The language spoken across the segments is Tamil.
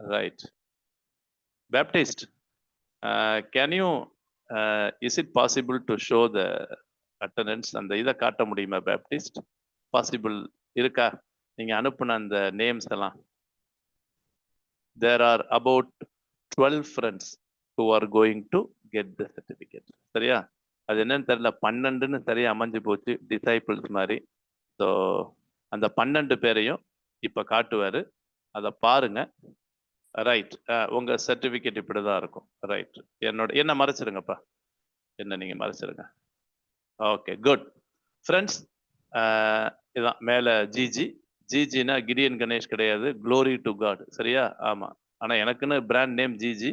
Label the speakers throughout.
Speaker 1: Right. Baptist, can you, is it possible to show the attendance அந்த இதை காட்ட முடியுமா Baptist? Possible இருக்கா? நீங்க அனுப்புன அந்த நேம்ஸ் எல்லாம். There are about 12 friends who are going to get the certificate. சரியா? அது என்னன்னு தெரியல, 12ன்னு சரியா அமைஞ்சு போச்சு டிசைபிள்ஸ் மாதிரி. ஸோ அந்த 12 பேரையும் இப்ப காட்டுவாரு, அதை பாருங்க. ரைட், உங்க சர்டிபிகேட் இப்படிதான் இருக்கும். ரைட், என்ன மறைச்சிருங்கப்பா, என்ன நீங்க மறைச்சிருங்க. Okay, good. ஃப்ரெண்ட்ஸ், இதான் மேல ஜிஜினா கிடியன் கணேஷ் கிடையாது, க்ளோரி டு காட். சரியா? ஆமா. ஆனா எனக்குன்னு brand name GG,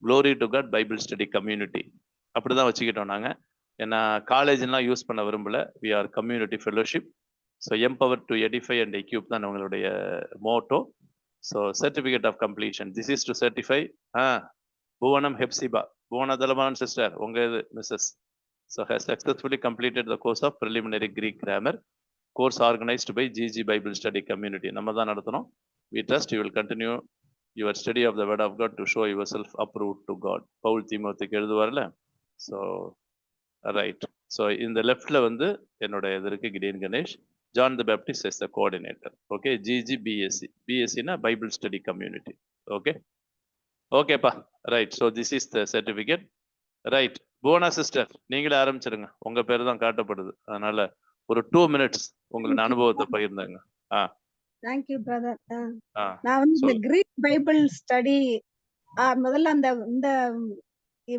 Speaker 1: glory to God Bible study community. அப்படிதான் வச்சுக்கிட்டோம் நாங்க. ஏன்னா காலேஜ்லாம் யூஸ் பண்ண விரும்பல. We are community fellowship. So empower to edify and equip தான் உங்களுடைய motto. So certificate of completion, this is to certify. Bhuvanam Hephzibah, Bhuvana தலமான் சிஸ்டர், உங்க இது Mrs. So has successfully completed the course of preliminary Greek grammar, course organised by GG Bible study community. நம்ம தான் நடத்தணும். We trust you will continue your study of the word of God to show yourself approved to God. Paul தீமோத்தேயுக்கு எழுதுவார்ல. So right. ஸோ இந்த லெஃப்ட்ல வந்து என்னோட இது இருக்கு, Gideon Ganesh. John the Baptist is the coordinator. Okay, GGBSC. BSc na Bible Study Community. Okay. Okay pa. Right. So this is the certificate. Right. Bhuwana sister, நீங்களே ஆரம்பிச்சிருங்க. உங்க பேர் தான் காட்டப்படுது. அதனால ஒரு 2 minutes உங்களோட அனுபவத்தை பகிர்ந்தாங்க.
Speaker 2: Thank you brother. நான் வந்து இந்த கிரீக் பைபிள் ஸ்டடி முதல்ல இந்த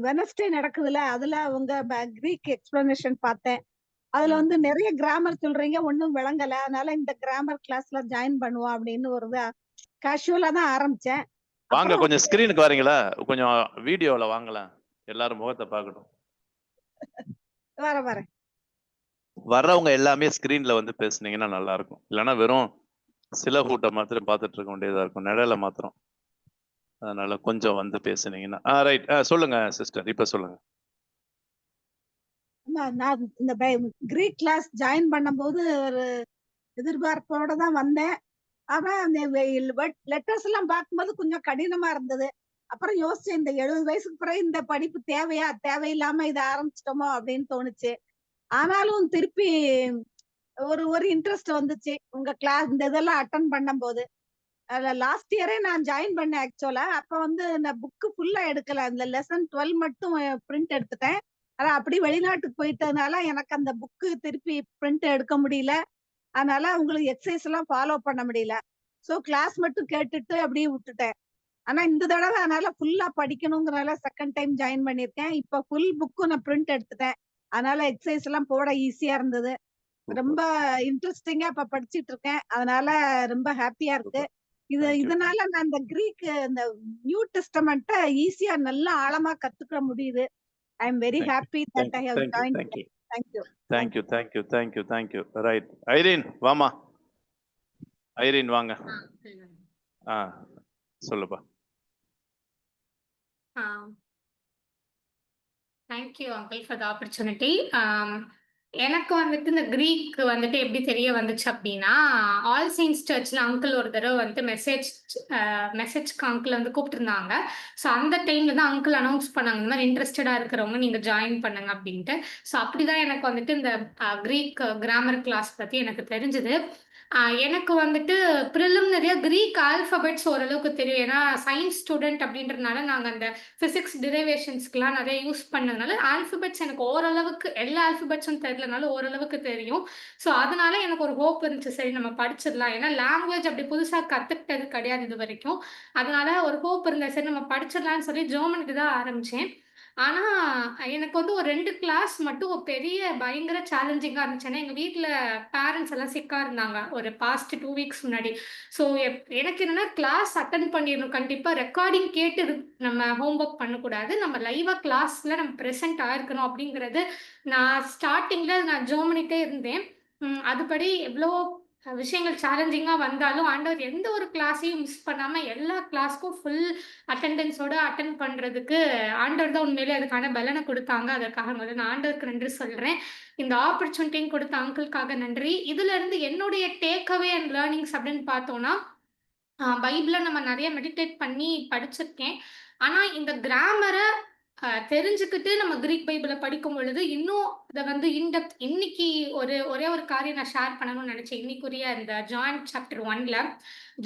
Speaker 2: வெனஸ்டே நடக்குதுல, அதுல உங்க கிரீக் எக்ஸ்பிளனேஷன் பார்த்தேன். அதுல வந்து நிறைய கிராமர் சொல்றீங்க, ஒண்ணும் விளங்கல. அதனால இந்த கிராமர் கிளாஸ்ல ஜாயின் பண்ணுவோம் அப்படின்னு ஒரு கேஷுவலா தான் ஆரம்பிச்சேன்.
Speaker 1: வாங்க, கொஞ்சம் ஸ்கிரீனுக்கு வரீங்களா? கொஞ்சம் வீடியோல வாங்கலாம், எல்லாரும் முகத்தை பார்க்கணும்.
Speaker 2: வரேன்.
Speaker 1: வர்றவங்க எல்லாமே ஸ்கிரீன்ல வந்து பேசுனீங்கன்னா நல்லா இருக்கும். இல்லைன்னா வெறும் சில கூட்டம் மாத்திரம் பார்த்துட்டு இருக்க வேண்டியதா இருக்கும், நிழல மாத்திரம். அதனால கொஞ்சம் வந்து பேசுனீங்கன்னா. ரைட், சொல்லுங்க சிஸ்டர், இப்ப சொல்லுங்க.
Speaker 2: நான் இந்த கிரீக் கிளாஸ் ஜாயின் பண்ணும்போது ஒரு எதிர்பார்ப்போட தான் வந்தேன். ஆனா அந்த லெட்டர்ஸ் எல்லாம் பார்க்கும்போது கொஞ்சம் கடினமா இருந்தது. அப்புறம் யோசிச்சேன், இந்த 70 வயசுக்கு பிறகு இந்த படிப்பு தேவையா, தேவையில்லாம இதை ஆரம்பிச்சிட்டோமோ அப்படின்னு தோணுச்சு. ஆனாலும் திருப்பி ஒரு இன்ட்ரெஸ்ட் வந்துச்சு உங்க கிளாஸ் இந்த இதெல்லாம் அட்டன் பண்ணும் போது. லாஸ்ட் இயரே நான் ஜாயின் பண்ணேன் ஆக்சுவலா. அப்ப வந்து நான் புக்கு ஃபுல்லா எடுக்கல, அந்த லெசன் 12 மட்டும் பிரிண்ட் எடுத்துட்டேன். ஆனா அப்படி வெளிநாட்டுக்கு போயிட்டதுனால எனக்கு அந்த புக்கு திருப்பி பிரிண்ட் எடுக்க முடியல. அதனால உங்களுக்கு எக்ஸசைஸ் எல்லாம் ஃபாலோ பண்ண முடியல. சோ கிளாஸ் மட்டும் கேட்டுட்டு அப்படியே விட்டுட்டேன். ஆனா இந்த தடவை அதனால ஃபுல்லா படிக்கணுங்கிறனால செகண்ட் டைம் ஜாயின் பண்ணிருக்கேன். இப்ப ஃபுல் புக்கும் நான் பிரிண்ட் எடுத்துட்டேன். அதனால எக்ஸசைஸ் எல்லாம் போட ஈஸியா இருந்தது. ரொம்ப இன்ட்ரெஸ்டிங்கா இப்ப படிச்சிட்டு இருக்கேன். அதனால ரொம்ப ஹாப்பியா இருக்கு. இதனால நான் இந்த கிரீக் இந்த நியூ டெஸ்டமெண்ட்ட ஈஸியா நல்லா ஆழமா கத்துக்க முடியுது. I am very happy that I have joined.
Speaker 1: Thank you. Right. Irene, வாமா. Irene வாங்க. சொல்லுப்பா.
Speaker 3: Thank you uncle for the opportunity. எனக்கு வந்துட்டு இந்த கிரீக் வந்துட்டு எப்படி தெரிய வந்துச்சு அப்படின்னா, ஆல் செயின்ட்ஸ் சர்ச்ல அங்கிள் ஒரு தடவை வந்துட்டு மெசேஜ்க்கு அங்கிள் வந்து கூப்பிட்டுருந்தாங்க. ஸோ அந்த டைம்ல தான் அங்கிள் அனௌன்ஸ் பண்ணாங்க, இந்த மாதிரி இன்ட்ரெஸ்டடா இருக்கிறவங்க நீங்க ஜாயின் பண்ணுங்க அப்படின்ட்டு. ஸோ அப்படிதான் எனக்கு வந்துட்டு இந்த கிரீக் கிராமர் கிளாஸ் பத்தி எனக்கு தெரிஞ்சது. எனக்கு வந்துட்டு ப்ரிலிமினரியா கிரீக் ஆல்பபெட்ஸ் ஓரளவுக்கு தெரியும். ஏன்னா சயின்ஸ் ஸ்டூடெண்ட் அப்படின்றதுனால நாங்கள் அந்த ஃபிசிக்ஸ் டிரைவேஷன்ஸ்க்குலாம் நிறைய யூஸ் பண்ணதுனால ஆல்பபெட்ஸ் எனக்கு ஓரளவுக்கு, எல்லா ஆல்பபெட்ஸும் தெரியலனாலும் ஓரளவுக்கு தெரியும். ஸோ அதனால எனக்கு ஒரு ஹோப் இருந்துச்சு, சரி நம்ம படிச்சிடலாம். ஏன்னா லாங்குவேஜ் அப்படி புதுசாக கற்றுக்கிட்டது கிடையாது இது வரைக்கும். அதனால ஒரு ஹோப் இருந்தது, சரி நம்ம படிச்சிடலாம்னு சொல்லி ஜெர்மனிக்கு தான் ஆரம்பித்தேன். ஆனா எனக்கு வந்து ஒரு 2 கிளாஸ் மட்டும் ஒரு பெரிய பயங்கர சேலஞ்சிங்கா இருந்துச்சு. ஏன்னா எங்க வீட்ல பேரண்ட்ஸ் எல்லாம் சிக்கா இருந்தாங்க ஒரு பாஸ்ட் 2 வீக்ஸ் முன்னாடி. ஸோ எனக்கு என்னன்னா கிளாஸ் அட்டெண்ட் பண்ணிடணும் கண்டிப்பா. ரெக்கார்டிங் கேட்டு நம்ம ஹோம் ஒர்க் பண்ணக்கூடாது, நம்ம லைவா கிளாஸ்ல நம்ம ப்ரெசென்ட் ஆயிருக்கணும் அப்படிங்கிறது. நான் ஸ்டார்டிங்ல நான் ஜெர்மனிட்டே இருந்தேன். அதுபடி எவ்வளோ விஷயங்கள் சேலஞ்சிங்கா வந்தாலும் ஆண்டவர் எந்த ஒரு கிளாஸையும் மிஸ் பண்ணாம எல்லா கிளாஸ்க்கும் ஃபுல் அட்டெண்டன்ஸோட அட்டென்ட் பண்றதுக்கு ஆண்டவர் தான் உண்மையிலே அதுக்கான பலனை கொடுத்தாங்க. அதற்காக முதல்ல நான் ஆண்டவருக்கு நன்றி சொல்றேன். இந்த ஆப்பர்ச்சுனிட்டியும் கொடுத்த அங்கிள்காக நன்றி. இதுல இருந்து என்னுடைய டேக் அவே அண்ட் லேர்னிங்ஸ் அப்படின்னு பார்த்தோம்னா, பைபிள நம்ம நெறைய மெடிடேட் பண்ணி படிச்சிருக்கேன். ஆனா இந்த கிராமர தெரிஞ்சுக்கிட்டு நம்ம கிரீக் பைபிள படிக்கும் பொழுது, இன்னும் இத வந்து இன்டெப்த் இன்னைக்கு ஒரே ஒரு காரியம் நான் ஷேர் பண்ணணும்னு நெனச்சேன். இன்னைக்குரிய இந்த ஜான் சாப்டர் 1ல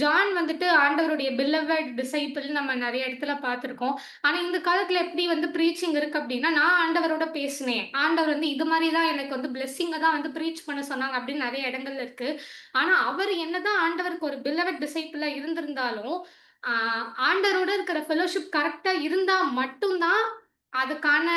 Speaker 3: ஜான் வந்துட்டு ஆண்டவருடைய பிலவட் டிசைபிள் நம்ம நெறைய இடத்துல பார்த்திருக்கோம். ஆனா இந்த காலத்துல எப்படி வந்து ப்ரீச்சிங் இருக்கு அப்படின்னா, நான் ஆண்டவரோட பேசினேன். ஆண்டவர் வந்து இது மாரி தான் எனக்கு வந்து பிளெஸ்ஸிங்க தான் வந்து ப்ரீச் பண்ண சொன்னாங்க அப்படின்னு நெறைய இடங்கள்ல இருக்கு. ஆனா அவர் என்னதான் ஆண்டவருக்கு ஒரு பிலவட் டிசைபிளா இருந்திருந்தாலும், ஆண்டவரோட இருக்கிற ஃபெலோஷிப் கரெக்ட்டா இருந்தா மட்டும் தான் அதுக்கான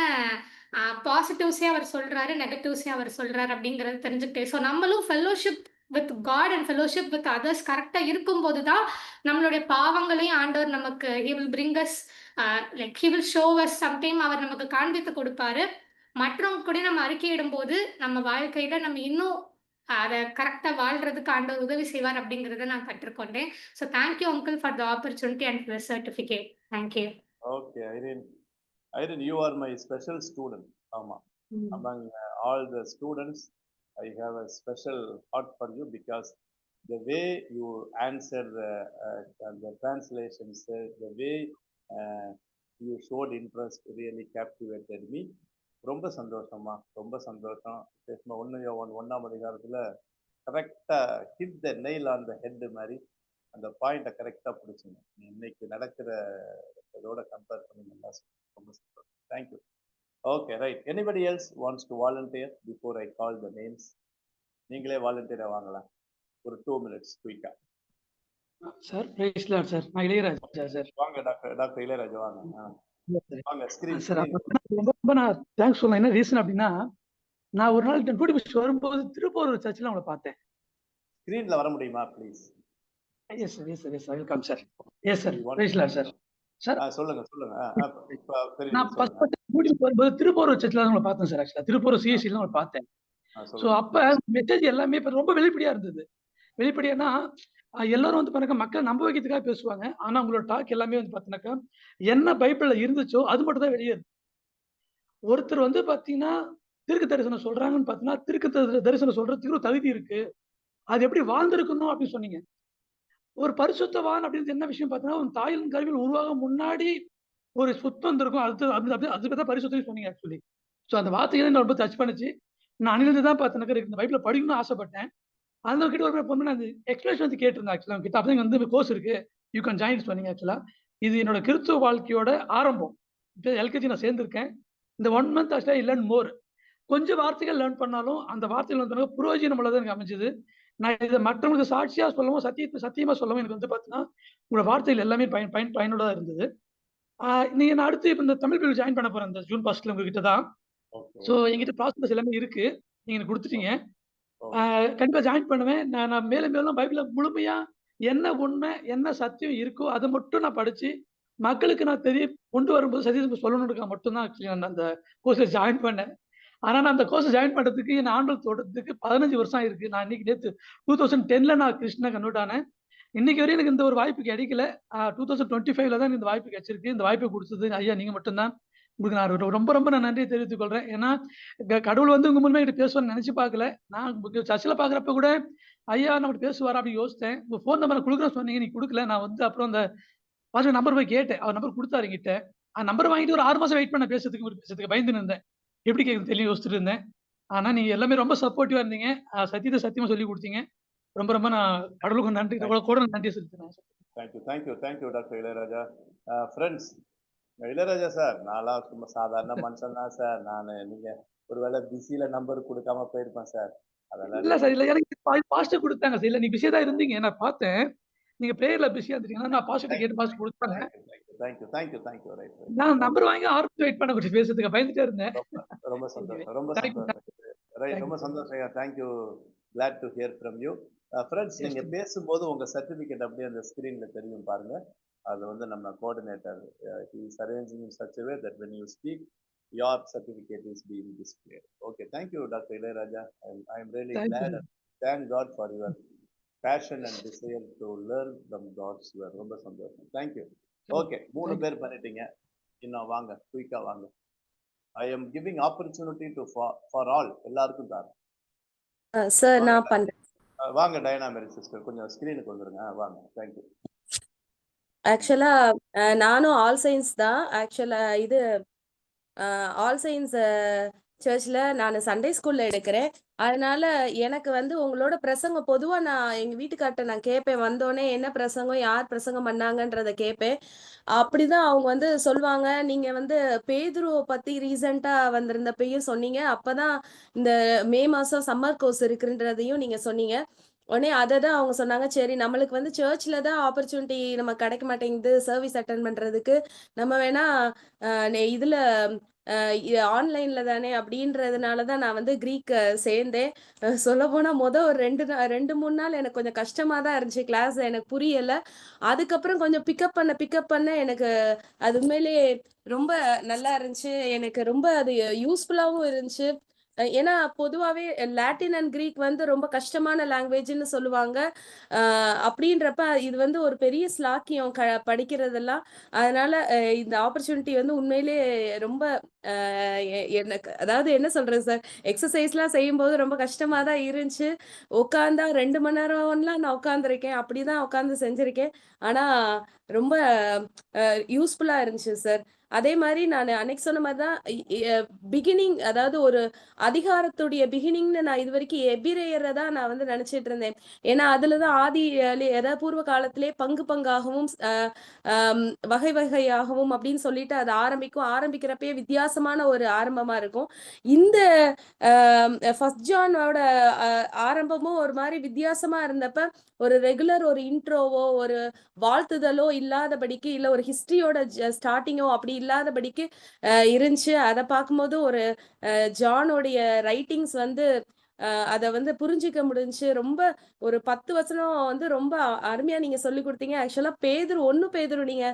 Speaker 3: பாசிட்டிவ்ஸே அவர் சொல்றாரு, நெகட்டிவ்ஸே அவர் சொல்றாரு அப்படிங்கிறது தெரிஞ்சுக்கிட்டேன். ஸோ நம்மளும் fellowship with God and fellowship with others கரெக்ட்டா இருக்கும்போது தான் நம்மளுடைய பாவங்களையும் ஆண்டவர் நமக்கு he will bring us like he will show us sometime அவர் நமக்கு காண்பித்து கொடுப்பாரு. மற்றவங்க கூட நம்ம அறிக்கையிடும்போது நம்ம வாழ்க்கையில நம்ம இன்னும் அத கரெக்ட்டா வாழ்றதுக்கு ஆண்டவர் உதவி செய்வார் அப்படிங்கிறத நான் கற்றுக்கொண்டேன். So thank you uncle for the opportunity and the certificate. Thank you.
Speaker 1: Okay, Irene, you are my special student. Ama. Among all the students, I have a special heart for you because the way you answer the translations, the way you showed interest really captivated me. ரொம்ப சந்தோஷமா, ரொம்ப சந்தோஷம். ஒன்னாம் அதிகாரத்துல கரெக்டா hit the nail on the head மாதிரி அந்த பாயிண்ட கரெக்டா பிடிச்சிங்க. இன்னைக்கு நடக்கிற இதோட கம்பேர் பண்ணி நல்லா ரொம்ப சந்தோஷம். Thank you. Okay, right. Anybody else wants to volunteer before I call the names? நீங்களே வாலண்டியரா வாங்கலாம். ஒரு 2 minutes குயிக்கா.
Speaker 4: Sir praise Lord sir. நான் இளையராஜா சார்.
Speaker 1: வாங்க டாக்டர் இளையராஜா வாங்க. வாங்க ஸ்கிரீன்.
Speaker 4: சார் ரொம்ப நான் தேங்க்ஸ் சொல்லலாம். என்ன ரீசன் அப்படின்னா, நான் ஒரு நாள் டியூட்டி முடிச்சு வரும்போது திருப்பூர் சர்ச்சில் உங்களை பார்த்தேன்.
Speaker 1: ஸ்கிரீன்ல வர முடியுமா please?
Speaker 4: Yes sir, yes sir, yes welcome sir. Yes sir, praise Lord sir. Sir
Speaker 1: சொல்லுங்க.
Speaker 4: நான் ஃபர்ஸ்ட் டியூட்டி வரும்போது திருப்பூர் சர்ச்சில் உங்களை பார்த்தேன் சார். ஆக்சுவலா திருப்பூர் சிஎஸ்சில உங்களை பார்த்தேன். ஸோ அப்ப மெசேஜ் எல்லாமே இப்ப ரொம்ப வெளிப்படையா இருந்தது. வெளிப்படையானா எல்லாரும் வந்து பாருங்க மக்கள் நம்ப வைக்கிறதுக்காக பேசுவாங்க. ஆனா உங்களோட டாக் எல்லாமே வந்து பாத்தீங்கன்னாக்கா என்ன பைபிள்ல இருந்துச்சோ அது மட்டும் தான் வெளியே இருக்கு. ஒருத்தர் வந்து பாத்தீங்கன்னா தீர்க்க தரிசனம் சொல்றாங்கன்னு பாத்தீங்கன்னா தீர்க்க தரிசனம் சொல்றதுக்கு தகுதி இருக்கு. அது எப்படி வாழ்ந்திருக்கணும் அப்படின்னு சொன்னீங்க. ஒரு பரிசுத்தவான் அப்படின்னு என்ன விஷயம் பாத்தீங்கன்னா உன் தாயின் கருவில் உருவாக முன்னாடி ஒரு சுத்தம் இருக்கும். அதுதான் பரிசுத்தம் சொன்னீங்க ஆக்சுவலி. ஸோ அந்த வார்த்தைகளை நான் ரொம்ப டச் பண்ணிச்சு. நான் அணிலிருந்து தான் பார்த்தேன். இந்த பைபிளை படிக்கணும்னு ஆசைப்பட்டேன். அந்த கிட்ட ஒரு பொண்ணு நான் எக்ஸ்பிளேஷன் வந்து கேட்டிருந்தேன். ஆக்சுவலா கிட்ட அப்படி வந்து கோர்ஸ் இருக்கு, யூ கேன் ஜாயின் சொன்னீங்க. ஆக்சுவலா இது என்னோட கிறிஸ்துவ வாழ்க்கையோட ஆரம்பம். இப்போ எல்கேஜி நான் சேர்ந்திருக்கேன். இந்த 1 month ஆக்சுவலா லேர்ன் மோர். கொஞ்சம் வார்த்தைகள் லேர்ன் பண்ணாலும் அந்த வார்த்தைகள் வந்து புரோஜனம் உள்ளது எனக்கு அமைஞ்சது. நான் இதை மற்றவங்களுக்கு சாட்சியா சொல்லவும் சத்தியமா சொல்லவும் எனக்கு வந்து பார்த்தீங்கன்னா உங்களோட வார்த்தைகள் எல்லாமே பயனுள்ளதா இருந்தது. நீங்க நான் அடுத்து இப்போ இந்த தமிழ் பைபிள் ஜாயின் பண்ண போறேன் இந்த ஜூன் 1 உங்ககிட்ட தான். ஸோ எங்கிட்ட ப்ராசஸ் எல்லாமே இருக்கு. நீங்க எனக்கு கொடுத்துட்டீங்க. கண்டிப்பா ஜாயின் பண்ணுவேன். நான் மேலும் மேலும் பைபிள முழுமையா என்ன உண்மை என்ன சத்தியம் இருக்கோ அதை மட்டும் நான் படிச்சு மக்களுக்கு நான் கொண்டு வரும்போது சத்தியத்தை சொல்லணும்னு மட்டும்தான் ஆக்சுவலி நான் அந்த கோர்ஸ்ல ஜாயின் பண்ணேன். ஆனா நான் அந்த கோர்ஸ் ஜாயின் பண்றதுக்கு என் ஆண்டல் தோட்டத்துக்கு 15 வருஷம் இருக்கு. நான் இன்னைக்கு நேற்று 2010ல நான் கிறிஸ்டினா கன்வெர்ட் ஆனேன். இன்னைக்கு வரையும் எனக்கு இந்த ஒரு வாய்ப்பு கிடைக்கல. 2025ல தான் இந்த வாய்ப்பு கிடைச்சிருக்கு. இந்த வாய்ப்பு கொடுத்தது ஐயா நீங்க மட்டும்தான். உங்களுக்கு நான் ரொம்ப ரொம்ப நான் நன்றியை தெரிவித்துக் கொள்றேன். ஏன்னா கடவுள் வந்து உங்க முன்மே கிட்ட பேசுவான்னு நினைச்சு பார்க்கல. நான் சர்ச்சில் பாக்குறப்ப கூட ஐயா நம்ம பேசுவாரா அப்படின்னு யோசித்தேன். உங்க ஃபோன் நம்பரை கொடுக்குறேன் சொன்னீங்க, நீ கொடுக்கல. நான் வந்து அப்புறம் அந்த பாஸ்டர் நம்பர் போய் கேட்டேன். அவர் நம்பர் கொடுத்தாரு என்கிட்ட. அந்த நம்பர் வாங்கிட்டு ஒரு 6 மாசம் வெயிட் பண்ண பேசுறதுக்கு பயந்து இருந்தேன். எப்படி கேட்குறது தெரியல யோசிச்சுட்டு இருந்தேன். ஆனா நீங்க எல்லாமே ரொம்ப சப்போர்ட்டிவா இருந்தீங்க. சத்தியத்தை சத்தியமா சொல்லி கொடுத்தீங்க. ரொம்ப ரொம்ப நான் கடவுளுக்கு நன்றி கூட நன்றி சொல்லிக்கிறேன்.
Speaker 1: Thank you doctor Ilaiyaraaja. Friends, Ilaiyaraaja sir நான்லாம் சும்மா சாதாரண மனுஷன் தான் சார். நீங்க ஒருவேளை பிஸியில நம்பர் கொடுக்காம போயிருப்பேன் சார். அதெல்லாம்
Speaker 4: இல்ல சார், இல்ல எனக்கு பாஸ்டர் கொடுத்தாங்க சார். இல்ல நீ பிஸியா தான் இருந்தீங்க, நான் பார்த்தேன். நீங்க பிரேயர்ல பிஸியா இருந்தீங்கன்னா நான் பாஸ்டர் கேட்டு பாஸ்டர் கொடுத்தாங்க.
Speaker 1: தேங்க்யூ. ரைட்.
Speaker 4: நான் நம்பர் வாங்கி 6 நிமிஷம் வெயிட் பண்ண கொஞ்சம் பேசுறதுக்கு பயந்துட்டே இருந்தேன்.
Speaker 1: ரொம்ப சந்தோஷம். ரைட், ரொம்ப சந்தோஷம். Thank you. glad to hear from you. Friends, நீங்க பேசும்போது உங்க சர்டிபிகேட் அப்படியே அந்த ஸ்கிரீன்ல தெரியும் பாருங்க. அது வந்து நம்ம coordinator he is arranging in such a way that when you speak your certificate is being displayed. Okay, thank you Dr. Ilayaraja. I am really glad and thank God for your passion and desire to learn from God's word. ரொம்ப சந்தோஷம். Thank you. Okay, 3 பேர் பண்ணிட்டீங்க. இன்னும் வாங்க, குயிக்கா வாங்க. I am giving opportunity to for all. எல்லாருக்கும் தரேன்.
Speaker 5: சார் நான் பண்றேன்.
Speaker 1: வாங்க டயனா மேரி சிஸ்டர், கொஞ்சம் ஸ்கிரீனுக்கு வந்துருங்க. வாங்க. Thank you.
Speaker 5: ஆக்சுவலா நானும் ஆல் சயின்ஸ் தான். ஆக்சுவலா இது ஆல் சயின்ஸ் சர்ச்சில் நான் சண்டே ஸ்கூல்ல எடுக்கிறேன். அதனால எனக்கு வந்து உங்களோட பிரசங்கம் பொதுவாக நான் எங்கள் வீட்டுக்கார்ட்ட நான் கேட்பேன், வந்தோடனே என்ன பிரசங்கம், யார் பிரசங்கம் பண்ணாங்கன்றத கேட்பேன். அப்படிதான் அவங்க வந்து சொல்லுவாங்க, நீங்கள் வந்து பேதுருவை பற்றி ரீசெண்டாக வந்திருந்தப்பையும் சொன்னீங்க, அப்பதான் இந்த மே மாதம் சம்மர் கோர்ஸ் இருக்குன்றதையும் நீங்கள் சொன்னீங்க. உடனே அதை தான் அவங்க சொன்னாங்க, சரி நம்மளுக்கு வந்து சர்ச்சில் தான் ஆப்பர்ச்சுனிட்டி நம்ம கிடைக்க மாட்டேங்குது சர்வீஸ் அட்டன் பண்ணுறதுக்கு, நம்ம வேணா இதில் ஆன்லைன்ல தானே அப்படின்றதுனால தான் நான் வந்து கிரீக் சேர்ந்தேன். சொல்ல போனா ஒரு 2-3 நாள் எனக்கு கொஞ்சம் கஷ்டமா தான் இருந்துச்சு. கிளாஸ் எனக்கு புரியல. அதுக்கப்புறம் கொஞ்சம் பிக்கப் பண்ண எனக்கு அது உண்மையிலேயே ரொம்ப நல்லா இருந்துச்சு. எனக்கு ரொம்ப அது யூஸ்ஃபுல்லாவும் இருந்துச்சு. ஏன்னா பொதுவாவே லாட்டின் அண்ட் கிரீக் வந்து ரொம்ப கஷ்டமான லாங்குவேஜ்னு சொல்லுவாங்க. அப்படின்றப்ப இது வந்து ஒரு பெரிய ஸ்லாக்கியம் படிக்கிறதெல்லாம். அதனால இந்த ஆப்பர்ச்சுனிட்டி வந்து உண்மையிலேயே ரொம்ப எனக்கு அதாவது என்ன சொல்றது சார், எக்ஸசைஸ்லாம் செய்யும்போது ரொம்ப கஷ்டமா தான் இருந்துச்சு. உட்கார்ந்தா 2 மணி நேரம்லாம் நான் உட்கார்ந்துருக்கேன். அப்படிதான் உட்கார்ந்து செஞ்சிருக்கேன். ஆனா ரொம்ப யூஸ்ஃபுல்லா இருந்துச்சு சார். அதே மாரி நானு அன்னைக்கு சொன்ன மாரி தான் பிகினிங், அதாவது ஒரு அதிகாரத்துடைய பிகினிங்ன்னு நான் இதுவரைக்கும் எபிரேயர தான் நான் வந்து நினைச்சிட்டு இருந்தேன். ஏன்னா அதுல தான் அதாவது பூர்வ காலத்திலே பங்கு பங்காகவும் வகை வகையாகவும் அப்படின்னு சொல்லிட்டு அது ஆரம்பிக்கிறப்பயே வித்தியாசமான ஒரு ஆரம்பமா இருக்கும். இந்த ஃபர்ஸ்ட் ஜானோட ஆரம்பமும் ஒரு மாதிரி வித்தியாசமா இருந்தப்ப ஒரு ரெகுலர் ஒரு இன்ட்ரோவோ ஒரு வாழ்த்துதலோ இல்லாதபடிக்கு, இல்ல ஒரு ஹிஸ்டரியோட ஸ்டார்டிங்கோ அப்படி இல்லாதபடிக்கு இருந்துச்சு. அதை பார்க்கும்போது ஒரு ஜானோடைய ரைட்டிங்ஸ் வந்து அதை வந்து புரிஞ்சிக்க முடிஞ்சுச்சு. ரொம்ப ஒரு 10 வசனம் வந்து ரொம்ப அருமையா நீங்க சொல்லி கொடுத்தீங்க. ஆக்சுவலா பேதுரு நீங்க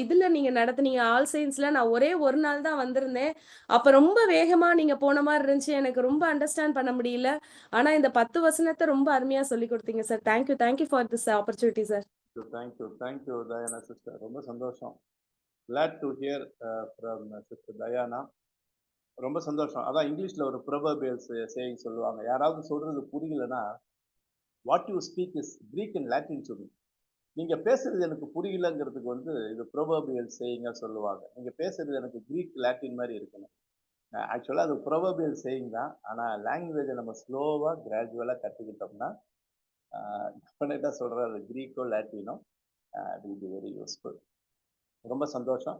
Speaker 5: இதுல நீங்க நடத்துனீங்க ஆல் சயின்ஸ்ல. நான் ஒரே ஒரு நாள் தான் வந்திருந்தேன். அப்ப ரொம்ப வேகமா நீங்க போன மாதிரி இருந்துச்சு. எனக்கு ரொம்ப அண்டர்ஸ்டாண்ட் பண்ண முடியல. ஆனா இந்த 10 வசனத்தை ரொம்ப அருமையா சொல்லி கொடுத்தீங்க sir. Thank you for this opportunity sir.
Speaker 1: Thank you Dayana sister. ரொம்ப சந்தோஷம். glad to hear from sister Dayana. ரொம்ப சந்தோஷம். அதான் இங்கிலீஷ்ல ஒரு proverbials saying சொல்லுவாங்க, யாராவது சொல்றது புரியலன்னா what you speak is Greek and Latin to me. நீங்க பேசுறது எனக்கு புரியலங்கிறதுக்கு வந்து இது proverbials saying சொல்லுவாங்க. நீங்க பேசுறது எனக்கு கிரீக் லாட்டின் மாதிரி இருக்கணும். ஆக்சுவலா அது proverbial saying தான். ஆனா லாங்குவேஜை நம்ம ஸ்லோவா கிராஜுவலா கற்றுக்கிட்டோம்னா டெஃபினட்டா சொல்ற அது கிரீக்கோ Latino will be very useful. ரொம்ப சந்தோஷம்.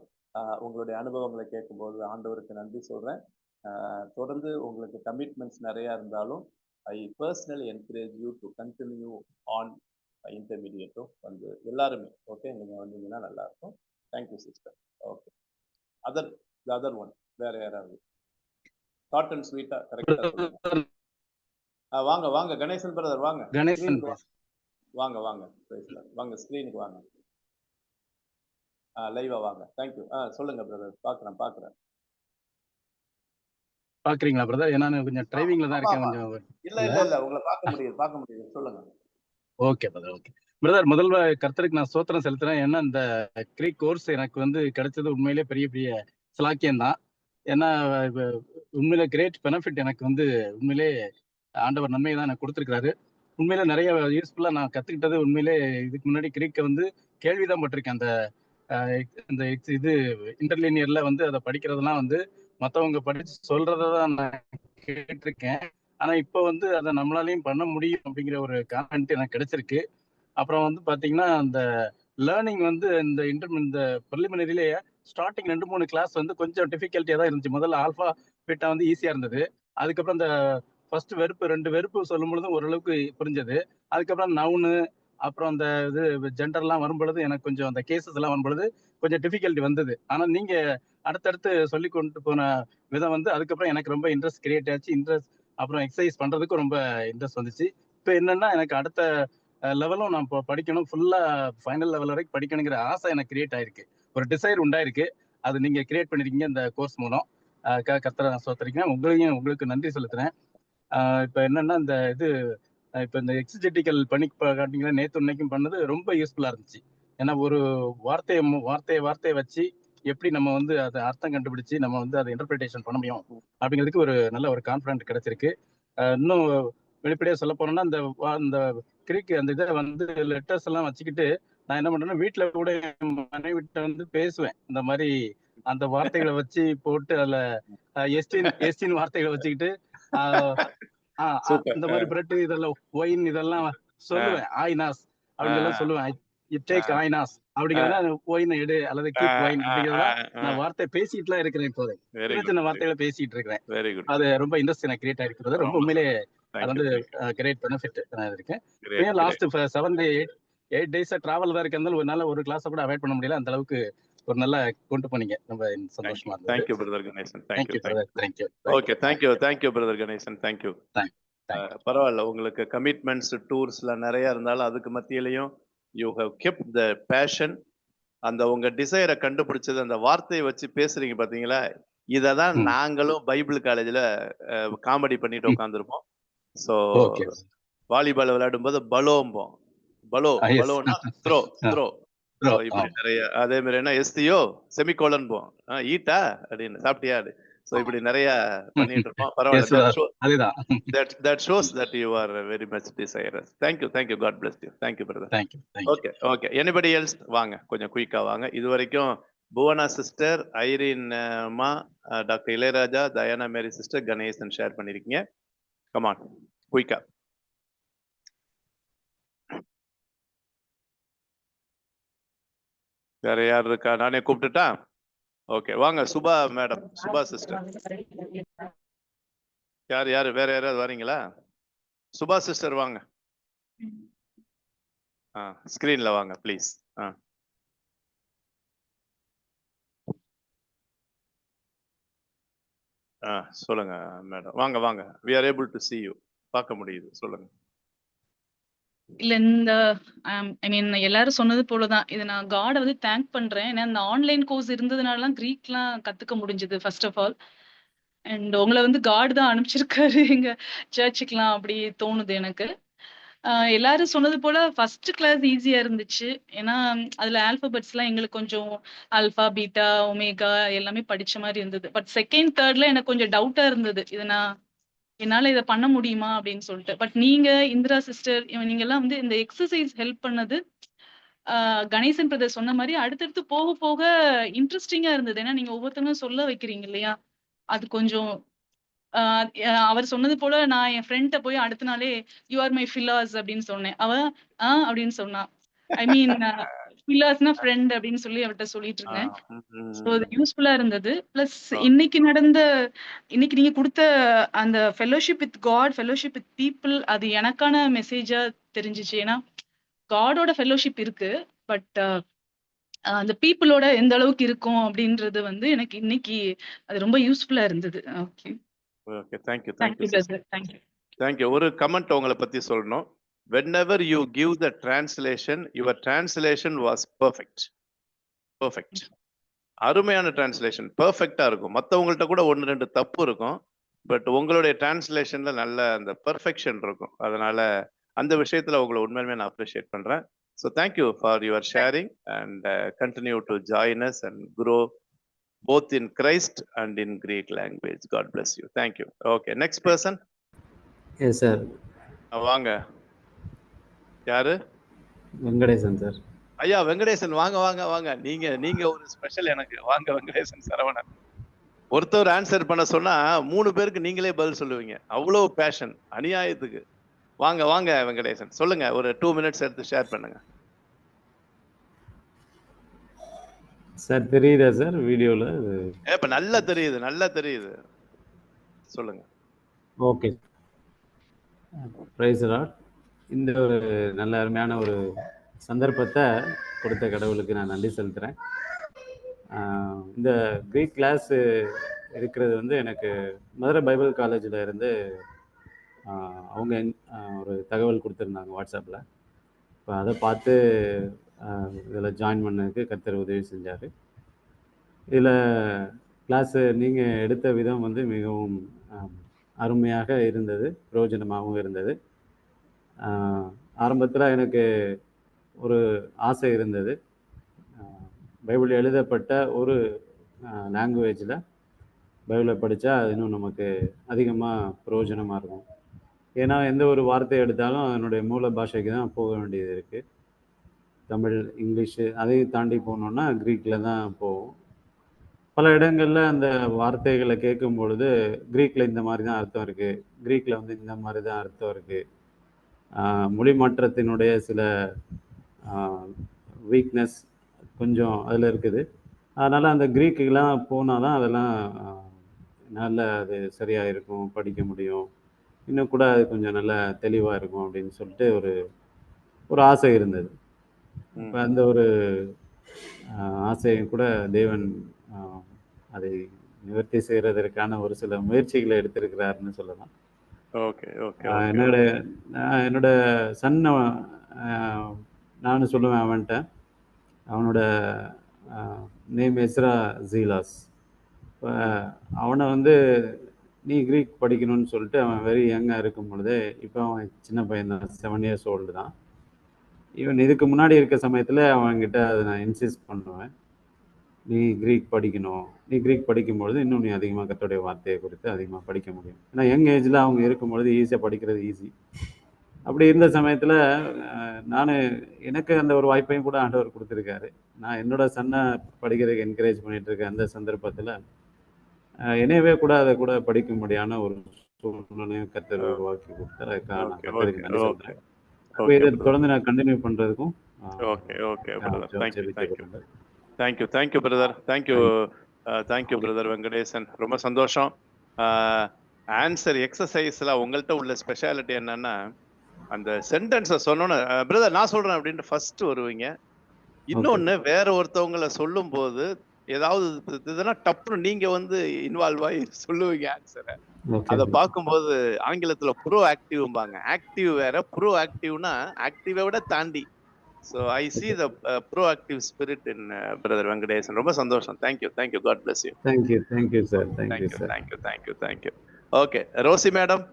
Speaker 1: உங்களுடைய அனுபவங்களை கேட்கும்போது ஆண்டவருக்கு நன்றி சொல்கிறேன். தொடர்ந்து உங்களுக்கு கமிட்மெண்ட்ஸ் நிறையா இருந்தாலும் I personally encourage you to continue on இன்டர்மீடியட்டும் வந்து எல்லாருமே ஓகே நீங்கள் வந்தீங்கன்னா நல்லாயிருக்கும். Thank you sister. Okay, other one வேற யாராவது ஷார்ட் அண்ட் ஸ்வீட்டாக கரெக்டாக வாங்க கணேசன் பிரதர் வாங்க. வாங்க ஸ்க்ரீனுக்கு வாங்க. லைவா வாங்க. தேங்க்யூ. சொல்லுங்க பிரதர். பாக்குறேன்.
Speaker 6: பாக்குறீங்களா பிரதர்? ஏன்னா கொஞ்சம் டிரைவிங்ல தான் இருக்கேன். கொஞ்சம்
Speaker 1: இல்ல உங்களை பார்க்க முடியுது. சொல்லுங்க.
Speaker 6: Okay brother. ஓகே பிரதர், முதல்ல கர்த்தருக்கு நான் ஸ்தோத்திரம் செலுத்துறேன். ஏன்னா இந்த கிரீக் கோர்ஸ் எனக்கு வந்து கிடைச்சது உண்மையிலே பெரிய சலாக்கியம் தான். ஏன்னா உண்மையிலே கிரேட் பெனிஃபிட் எனக்கு வந்து உண்மையிலே ஆண்டவர் நன்மையை தான் எனக்கு கொடுத்துருக்காரு. உண்மையிலே நிறைய யூஸ்ஃபுல்லா நான் கத்துக்கிட்டது. உண்மையிலே இதுக்கு முன்னாடி கிரீக்கை வந்து கேள்விதான் பட்டிருக்கேன். அந்த இது இன்டர்லீனியர்ல வந்து அதை படிக்கிறதெல்லாம் வந்து மற்றவங்க படிச்சு சொல்றதான் நான் கேட்டிருக்கேன். ஆனா இப்போ வந்து அதை நம்மளாலையும் பண்ண முடியும் அப்படிங்கிற ஒரு கான்ஃபிடன்ட் எனக்கு கிடைச்சிருக்கு. அப்புறம் வந்து பாத்தீங்கன்னா அந்த லேர்னிங் வந்து இந்த ப்ரிலிமினரிலேயே ஸ்டார்டிங் 2-3 கிளாஸ் வந்து கொஞ்சம் டிஃபிகல்ட்டியா தான் இருந்துச்சு. முதல்ல ஆல்ஃபா பீட்டா வந்து ஈஸியா இருந்தது. அதுக்கப்புறம் இந்த ஃபர்ஸ்ட் வெறுப்பு 2 வெறுப்பு சொல்லும் பொழுது ஓரளவுக்கு புரிஞ்சது. அதுக்கப்புறம் நவுனு, அப்புறம் அந்த இது ஜெண்டர்லாம் வரும்பொழுது எனக்கு கொஞ்சம் அந்த கேசஸ் எல்லாம் வரும்பொழுது கொஞ்சம் டிஃபிகல்ட்டி வந்தது. ஆனா நீங்க அடுத்தடுத்து சொல்லி கொண்டு போன விதம் வந்து அதுக்கப்புறம் எனக்கு ரொம்ப இன்ட்ரெஸ்ட் கிரியேட் ஆச்சு. அப்புறம் எக்ஸசைஸ் பண்றதுக்கும் ரொம்ப இன்ட்ரெஸ்ட் வந்துச்சு. இப்போ என்னன்னா எனக்கு அடுத்த லெவலும் நான் இப்போ படிக்கணும், ஃபுல்லா ஃபைனல் லெவல் வரைக்கும் படிக்கணுங்கிற ஆசை எனக்கு கிரியேட் ஆயிருக்கு. ஒரு டிசைர் உண்டாயிருக்கு. அது நீங்க கிரியேட் பண்ணிருக்கீங்க இந்த கோர்ஸ் மூலம். கர்த்தரை நான் ஸ்தோத்திரிக்கிறேன். உங்களுக்கு நன்றி செலுத்துறேன். இப்போ என்னன்னா இந்த இது இப்போ இந்த எக்ஸிஜெட்டிக்கல் பண்ணி காட்டிங்களா நேற்று இன்னைக்கும் பண்ணது ரொம்ப யூஸ்ஃபுல்லா இருந்துச்சு. ஏன்னா ஒரு வார்த்தையை வச்சு எப்படி நம்ம வந்து அதை அர்த்தம் கண்டுபிடிச்சு நம்ம வந்து அதை இன்டர்பிரிட்டேஷன் பண்ண முடியும் அப்படிங்கிறதுக்கு ஒரு நல்ல ஒரு கான்ஃபிடன்ட் கிடைச்சிருக்கு. இன்னும் வெளிப்படையா சொல்ல போனோம்னா இந்த கிரீக் அந்த இதை வந்து லெட்டர்ஸ் எல்லாம் வச்சுக்கிட்டு நான் என்ன பண்றேன்னா வீட்டுல கூட என் மனைவிட்ட வந்து பேசுவேன். இந்த மாதிரி அந்த வார்த்தைகளை வச்சு போட்டு அதுல எஸ்டின் வார்த்தைகளை வச்சுக்கிட்டு இந்த மாதிரி பிரெட் இதெல்லாம் ஒயின் இதெல்லாம் சொல்லுவேன். ஆயினாஸ் அப்படின்னு சொல்லுவேன். டேக் ஆயினாஸ் அப்படிங்கிறதா ஒயின் எடு அல்லது கீப் ஒயின் அப்படிங்கிறதா நான் வார்த்தை பேசிட்டுலாம் இருக்கிறேன். இப்போது சின்ன சின்ன வார்த்தைகளை பேசிட்டு இருக்கிறேன். அது ரொம்ப இன்ட்ரெஸ்ட் எனக்கு கிரியேட் ஆகிருக்கிறது. ரொம்ப உண்மையிலே அது வந்து கிரேட் பெனிஃபிட் நான் இருக்கேன். லாஸ்ட் 7-8 டேஸ் டிராவல் தான் இருக்கிறதால ஒரு நாள் ஒரு கிளாஸ் கூட அவாய்ட் பண்ண முடியல. அந்த அளவுக்கு ஒரு நல்ல கொண்டு போனீங்க. ரொம்ப சந்தோஷமா இருந்தது.
Speaker 1: Thank you brother Ganesan.
Speaker 6: Thank you.
Speaker 1: Okay, thank you brother Ganesan. Thank you. பரவாயில்ல, உங்களுக்கு கமிட்மெண்ட்ஸ் டூர்ஸ்ல நிறைய இருந்தாலும் அதுக்கு மத்தியிலையும் you have kept the passion. அந்த உங்க டிசைரை கண்டுபிடிச்சது அந்த வார்த்தையை வச்சு பேசுறீங்க பாத்தீங்களா? இததான் நாங்களும் பைபிள் காலேஜ்ல காமெடி பண்ணிட்டு உட்காந்துருப்போம். ஸோ வாலிபால் விளையாடும் போது பலோம்போம். பலோனா த்ரோ. இப்படி நிறைய அதே மாதிரி என்ன எஸ்தியோ செமிகோலன் போம், ஈட்டா அப்படின்னு சாப்பிட்டியா. So இப்படி நிறைய பண்ணிட்டு இருப்போம். பரவாயில்ல. That shows that you are very much desirous. Thank you. God bless you. Thank you brother.
Speaker 6: Thank you.
Speaker 1: Okay. Anybody else? வாங்க கொஞ்சம் குயிக்கா வாங்க. இது வரைக்கும் புவனா சிஸ்டர், ஐரின் மா, doctor Ilayaraja, Diana Mary sister, Ganesan share பண்ணிருக்கீங்க. Come on, குயிக்கா. வேற யார் இருக்கா? நானே கூப்பிட்டுட்டா? ஓகே, வாங்க. Subha madam, Subha sister. யார் வேற யாராவது வரீங்களா? சுபா சிஸ்டர் வாங்க. ஸ்கிரீன்ல வாங்க ப்ளீஸ். சொல்லுங்க மேடம். வாங்க. we are able to see you. பார்க்க முடியுது. சொல்லுங்க.
Speaker 7: இல்ல இந்த ஐ மீன் எல்லாரும் சொன்னது போலதான் இது நான் காட வந்து தேங்க் பண்றேன். ஏன்னா இந்த ஆன்லைன் கோர்ஸ் இருந்ததுனாலலாம் கிரீக்லாம் கத்துக்க முடிஞ்சது ஃபர்ஸ்ட் ஆஃப் ஆல். அண்ட் உங்களை வந்து காட் தான் அனுப்பிச்சிருக்காரு எங்க சர்ச்சுக்கெல்லாம், அப்படி தோணுது எனக்கு. எல்லாரும் சொன்னது போல ஃபர்ஸ்ட் கிளாஸ் ஈஸியா இருந்துச்சு. ஏன்னா அதுல ஆல்பபெட்ஸ் எல்லாம் எங்களுக்கு கொஞ்சம் ஆல்பா, பீட்டா, ஒமேகா எல்லாமே படிச்ச மாதிரி இருந்தது. பட் செகண்ட் தேர்ட்ல எனக்கு கொஞ்சம் டவுட்டா இருந்தது, என்னால இதை பண்ண முடியுமா அப்படின்னு சொல்லிட்டு. பட் நீங்க இந்திரா சிஸ்டர் நீங்க எல்லாம் வந்து இந்த எக்ஸசைஸ் ஹெல்ப் பண்ணது, கணேசன் பிரதர் சொன்ன மாதிரி அடுத்தடுத்து போக போக இன்ட்ரெஸ்டிங்கா இருந்தது. ஏன்னா நீங்க ஒவ்வொருத்தவங்க சொல்ல வைக்கிறீங்க இல்லையா, அது கொஞ்சம் அவர் சொன்னது போல நான் என் ஃப்ரெண்ட போய் அடுத்த நாளே யூ ஆர் மை ஃபிலாஸ் அப்படின்னு சொன்னேன். அவ அப்படின்னு சொன்னா. ஐ மீன் ஃபிலாஸ்னா ஃப்ரெண்ட் அப்படின்னு சொல்லி அவர்கிட்ட சொல்லிட்டு இருந்தேன். ஸோ அது யூஸ்ஃபுல்லா இருந்தது. பிளஸ் இன்னைக்கு நீங்க கொடுத்த அந்த fellowship with God, fellowship with people, அது எனக்கான மெசேஜா தெரிஞ்சிச்சு. ஏன்னா காடோட ஃபெலோஷிப் இருக்கு, பட் அந்த பீப்புளோட எந்த அளவுக்கு இருக்கும் அப்படின்றது வந்து எனக்கு இன்னைக்கு அது ரொம்ப யூஸ்ஃபுல்லா இருந்தது. Okay,
Speaker 1: thank you. ஒரு கமெண்ட் உங்களை பத்தி சொல்லணும். whenever you give the translation, your translation was perfect. அருமையான டிரான்ஸ்லேஷன், பெர்ஃபெக்ட்டா இருக்கும். மற்றவங்கள்ட்ட கூட 1-2 தப்பு இருக்கும், பட் உங்களுடைய டிரான்ஸ்லேஷன்ல நல்ல அந்த பெர்ஃபெக்ஷன் இருக்கும். அதனால அந்த விஷயத்துல உங்களை உண்மையுமே நான் அப்ரிஷியேட் பண்றேன். So thank you for your sharing and continue to join us and grow both in Christ and in Greek language. God bless you. Thank you. Okay, next person.
Speaker 8: Yes sir.
Speaker 1: வாங்க. யாரு?
Speaker 8: வெங்கடேசன் சார்.
Speaker 1: ஐயா வெங்கடேசன், வாங்க. நீங்க ஒரு ஸ்பெஷல் எனக்கு. வாங்க வெங்கடேசன் சரவணன். ஒருத்தர் ஆன்சர் பண்ண சொன்னா 3 பேருக்கு நீங்களே பதில் சொல்லுவீங்க. அவ்வளோ பேஷன், அநியாயத்துக்கு. வாங்க வெங்கடேசன், சொல்லுங்க. ஒரு 2 minutes எடுத்து ஷேர் பண்ணுங்க.
Speaker 8: சார் தெரியுதா சார் வீடியோல?
Speaker 1: இப்ப நல்லா தெரியுது. சொல்லுங்க.
Speaker 8: Okay, praise Lord. இந்த ஒரு நல்ல அருமையான ஒரு சந்தர்ப்பத்தை கொடுத்த கடவுளுக்கு நான் நன்றி செலுத்துகிறேன். இந்த கிரீக் கிளாஸ் இருக்கிறது வந்து எனக்கு மதுரை பைபிள் காலேஜில் இருந்து அவங்க ஒரு தகவல் கொடுத்துருந்தாங்க வாட்ஸ்அப்பில். இப்போ அதை பார்த்து இதில் ஜாயின் பண்ணதுக்கு கர்த்தர் உதவி செஞ்சார். இதில் கிளாஸு நீங்கள் எடுத்த விதம் வந்து மிகவும் அருமையாக இருந்தது, பிரயோஜனமாகவும் இருந்தது. ஆரம்பத்தில் எனக்கு ஒரு ஆசை இருந்தது, பைபிள் எழுதப்பட்ட ஒரு லாங்குவேஜில் பைபிளை படித்தா அது இன்னும் நமக்கு அதிகமாக பிரயோஜனமாக இருக்கும். ஏன்னா எந்த ஒரு வார்த்தை எடுத்தாலும் அதனுடைய மூல பாஷைக்கு தான் போக வேண்டியது இருக்குது. தமிழ், இங்கிலீஷு அதையும் தாண்டி போனோம்னா க்ரீக்கில் தான் போவோம். பல இடங்களில் அந்த வார்த்தைகளை கேட்கும் பொழுது க்ரீக்கில் இந்த மாதிரி தான் அர்த்தம் இருக்குது, க்ரீக்கில் வந்து இந்த மாதிரி தான் அர்த்தம் இருக்குது. மொழி மாற்றத்தினுடைய சில வீக்னஸ் கொஞ்சம் அதில் இருக்குது. அதனால் அந்த க்ரீக்குலாம் போனால் தான் அதெல்லாம் நல்ல அது சரியாக இருக்கும், படிக்க முடியும், இன்னும் கூட அது கொஞ்சம் நல்ல தெளிவாக இருக்கும் அப்படின்னு சொல்லிட்டு ஒரு ஆசை இருந்தது. இப்போ அந்த ஒரு ஆசையும் கூட தேவன் அதை நிவர்த்தி செய்கிறதற்கான ஒரு சில முயற்சிகளை எடுத்திருக்கிறாருன்னு சொல்லலாம்.
Speaker 1: ஓகே ஓகே
Speaker 8: என்னோட சன்னை நானும் சொல்லுவேன் அவன்கிட்ட, அவனோட நேம் எஸ்ரா ஜீலாஸ். இப்போ அவனை வந்து நீ க்ரீக் படிக்கணும்னு சொல்லிட்டு அவன் வெரி யங்காக இருக்கும் பொழுதே, இப்போ அவன் சின்ன பையன் தான், 7 years old தான். ஈவன் இதுக்கு முன்னாடி இருக்க சமயத்தில் அவன்கிட்ட அதை நான் இன்சிஸ்ட் பண்ணுவேன், நீ க்ரீக் படிக்கணும், நீ க்ரீக் படிக்கும்பொழுது இன்னும் நீ அதிகமாக கர்த்தருடைய வார்த்தையை குறித்து அதிகமாக படிக்க முடியும். ஏன்னா யங் ஏஜில் அவங்க இருக்கும்பொழுது ஈஸியாக படிக்கிறது ஈஸி. அப்படி இருந்த சமயத்தில் எனக்கு அந்த ஒரு வாய்ப்பையும் கூட ஆண்டவர் கொடுத்துருக்காரு. நான் என்னோட சன்னை படிக்கிறதுக்கு என்கரேஜ் பண்ணிட்டு இருக்கேன். அந்த சந்தர்ப்பத்தில் என்னையவே கூட அதை கூட படிக்கும்படியான ஒரு சூழ்நிலையும் கர்த்தர் உருவாக்கி கொடுத்தாரு. அதுக்காக நான் கர்த்தருக்கு நன்றி சொல்றேன். அப்போ இதை தொடர்ந்து நான் கண்டினியூ பண்ணுறதுக்கும்
Speaker 1: தேங்க்யூ பிரதர் வெங்கடேசன். ரொம்ப சந்தோஷம். ஆன்சர் எக்ஸசைஸ்ல உங்கள்கிட்ட உள்ள ஸ்பெஷாலிட்டி என்னன்னா, அந்த சென்டென்ஸை சொன்னோன்னு பிரதர் நான் சொல்றேன் அப்படின்ட்டு ஃபர்ஸ்ட் வருவீங்க. இன்னொன்னு வேற ஒருத்தவங்களை சொல்லும் போது ஏதாவது இதுனா டப்புன்னு நீங்க வந்து இன்வால்வ் ஆகி சொல்லுவீங்க ஆன்சரை. அதை பார்க்கும்போது ஆங்கிலத்துல ப்ரோ ஆக்டிவ்பாங்க. ஆக்டிவ் வேற, ப்ரோ ஆக்டிவ்னா ஆக்டிவை விட தாண்டி. So I see the proactive spirit in brother Venkatesan. ரொம்ப சந்தோஷம். Thank you. God bless you.
Speaker 8: Thank you sir.
Speaker 1: Thank you. Okay, Rosy madam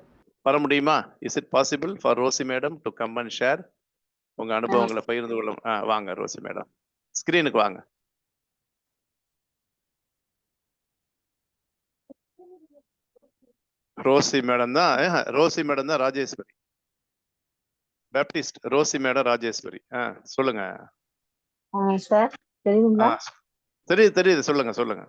Speaker 1: வர முடியுமா? Is it possible for Rosy madam to come and share உங்க அனுபவங்களை பகிர்ந்து கொள்ளும்? வாங்க ரோசி மேடம், ஸ்கிரீனுக்கு வாங்க. ரோசி மேடம் தான் Rajeshwari Baptist. Rosy madam Rajeshwari. சொல்லுங்க
Speaker 9: சார். தெரியுங்களா?
Speaker 1: தெரியுது. சொல்லுங்க.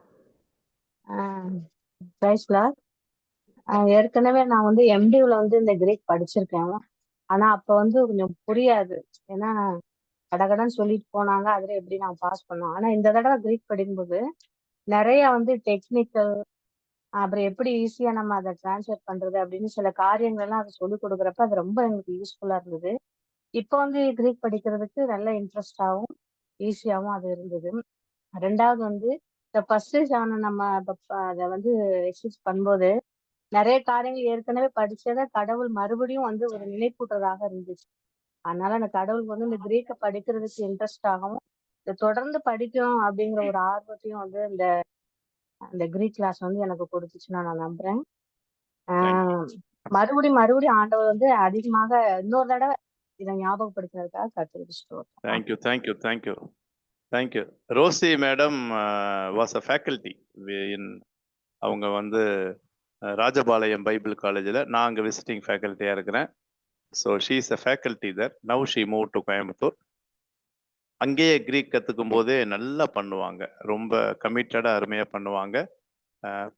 Speaker 9: ஏற்கனவே நான் வந்து எம்டியூல வந்து இந்த கிரீக் படிச்சிருக்கேன். ஆனா அப்ப வந்து கொஞ்சம் புரியாது, ஏன்னா கடகடன்னு சொல்லிட்டு போனாங்க, அதுல எப்படி நான் பாஸ் பண்ணோம். ஆனா இந்த தடவை கிரீக் படிக்கும்போது நிறைய வந்து டெக்னிக்கல், அப்புறம் எப்படி ஈஸியா நம்ம அதை டிரான்ஸ்லேட் பண்றது அப்படின்னு சில காரியங்கள் எல்லாம் அதை சொல்லிக் கொடுக்குறப்ப அது ரொம்ப எங்களுக்கு யூஸ்ஃபுல்லா இருந்தது. இப்போ வந்து கிரீக் படிக்கிறதுக்கு நல்ல இன்ட்ரெஸ்டாகவும் ஈஸியாகவும் அது இருந்தது. ரெண்டாவது வந்து இந்த ஃபர்ஸ்ட் நம்ம அதை வந்து எக்ஸசைஸ் பண்ணும்போது நிறைய காரியங்கள் ஏற்கனவே படிச்சதை கடவுள் மறுபடியும் வந்து ஒரு நினைப்பூட்டுறதாக இருந்துச்சு. அதனால அந்த கடவுளுக்கு வந்து இந்த கிரீக்கை படிக்கிறதுக்கு இன்ட்ரெஸ்ட் ஆகவும் இதை தொடர்ந்து படிக்கணும் அப்படிங்கிற ஒரு ஆர்வத்தையும் வந்து இந்த கிரீக் கிளாஸ் வந்து எனக்கு கொடுத்துச்சுன்னு நான் நம்புறேன். மறுபடியும் ஆண்டவர் வந்து அதிகமாக இன்னொரு தடவை இதை ஞாபகப்படுத்துறதுக்காக கற்றுக்கிட்டு.
Speaker 1: Thank you. Rosie madam was a faculty in, அவங்க வந்து ராஜபாளையம் பைபிள் காலேஜில் நான் அங்கே விசிட்டிங் ஃபேக்கல்ட்டியாக இருக்கிறேன். So she is a faculty there. Now she move to Coimbatore. அங்கேயே கிரீக் கற்றுக்கும் போதே நல்லா பண்ணுவாங்க, ரொம்ப கமிட்டடாக அருமையாக பண்ணுவாங்க.